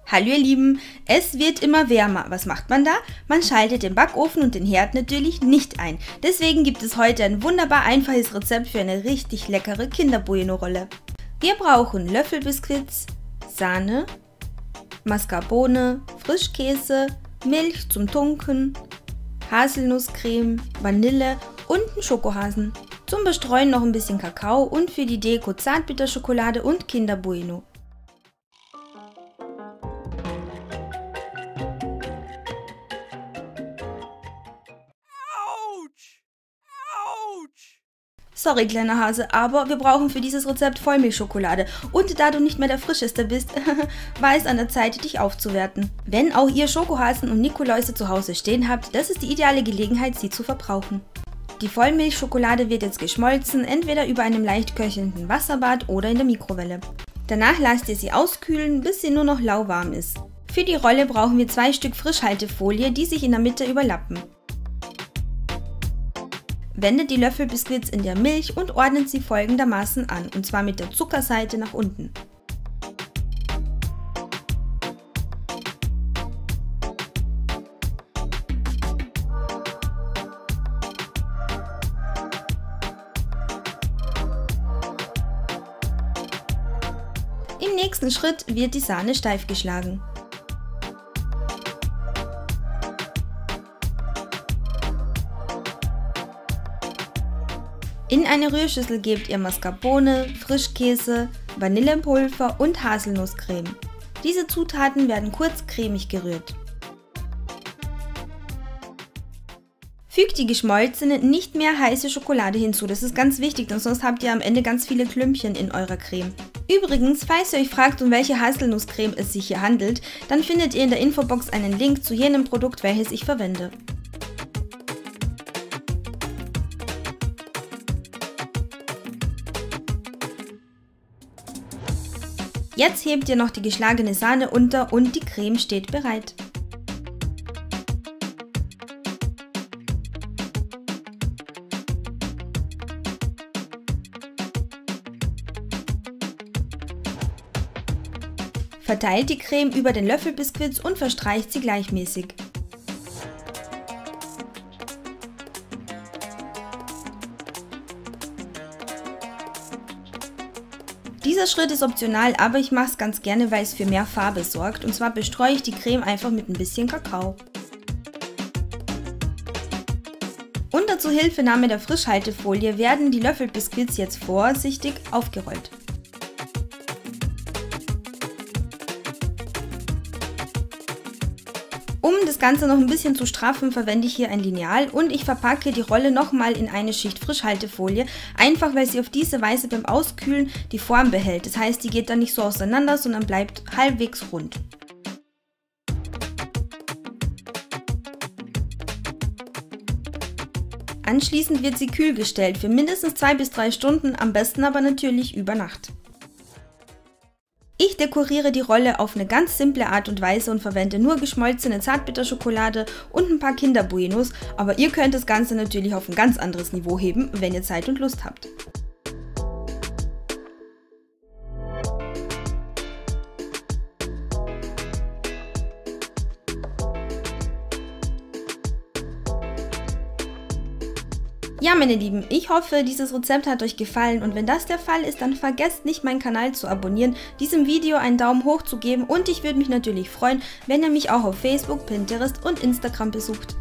Hallo ihr Lieben, es wird immer wärmer. Was macht man da? Man schaltet den Backofen und den Herd natürlich nicht ein. Deswegen gibt es heute ein wunderbar einfaches Rezept für eine richtig leckere Kinder-Bueno-Rolle. Wir brauchen Löffelbiskuits, Sahne, Mascarpone, Frischkäse, Milch zum Tunken, Haselnusscreme, Vanille und einen Schokohasen. Zum Bestreuen noch ein bisschen Kakao und für die Deko Zartbitterschokolade und Kinder Bueno. Sorry kleiner Hase, aber wir brauchen für dieses Rezept Vollmilchschokolade und da du nicht mehr der Frischeste bist, war es an der Zeit, dich aufzuwerten. Wenn auch ihr Schokohasen und Nikoläuse zu Hause stehen habt, das ist die ideale Gelegenheit, sie zu verbrauchen. Die Vollmilchschokolade wird jetzt geschmolzen, entweder über einem leicht köchelnden Wasserbad oder in der Mikrowelle. Danach lasst ihr sie auskühlen, bis sie nur noch lauwarm ist. Für die Rolle brauchen wir 2 Stück Frischhaltefolie, die sich in der Mitte überlappen. Wendet die Löffelbiskuits in der Milch und ordnet sie folgendermaßen an, und zwar mit der Zuckerseite nach unten. Im nächsten Schritt wird die Sahne steif geschlagen. In eine Rührschüssel gebt ihr Mascarpone, Frischkäse, Vanillepulver und Haselnusscreme. Diese Zutaten werden kurz cremig gerührt. Fügt die geschmolzene, nicht mehr heiße Schokolade hinzu, das ist ganz wichtig, denn sonst habt ihr am Ende ganz viele Klümpchen in eurer Creme. Übrigens, falls ihr euch fragt, um welche Haselnusscreme es sich hier handelt, dann findet ihr in der Infobox einen Link zu jenem Produkt, welches ich verwende. Jetzt hebt ihr noch die geschlagene Sahne unter und die Creme steht bereit. Verteilt die Creme über den Löffelbiskuits und verstreicht sie gleichmäßig. Dieser Schritt ist optional, aber ich mache es ganz gerne, weil es für mehr Farbe sorgt. Und zwar bestreue ich die Creme einfach mit ein bisschen Kakao. Unter Zuhilfenahme der Frischhaltefolie werden die Löffelbiskuits jetzt vorsichtig aufgerollt. Um das Ganze noch ein bisschen zu straffen, verwende ich hier ein Lineal und ich verpacke die Rolle nochmal in eine Schicht Frischhaltefolie, einfach weil sie auf diese Weise beim Auskühlen die Form behält. Das heißt, die geht dann nicht so auseinander, sondern bleibt halbwegs rund. Anschließend wird sie kühl gestellt für mindestens 2 bis 3 Stunden, am besten aber natürlich über Nacht. Ich dekoriere die Rolle auf eine ganz simple Art und Weise und verwende nur geschmolzene Zartbitterschokolade und ein paar Kinder Buenos, aber ihr könnt das Ganze natürlich auf ein ganz anderes Niveau heben, wenn ihr Zeit und Lust habt. Ja, meine Lieben, ich hoffe, dieses Rezept hat euch gefallen und wenn das der Fall ist, dann vergesst nicht, meinen Kanal zu abonnieren, diesem Video einen Daumen hoch zu geben und ich würde mich natürlich freuen, wenn ihr mich auch auf Facebook, Pinterest und Instagram besucht.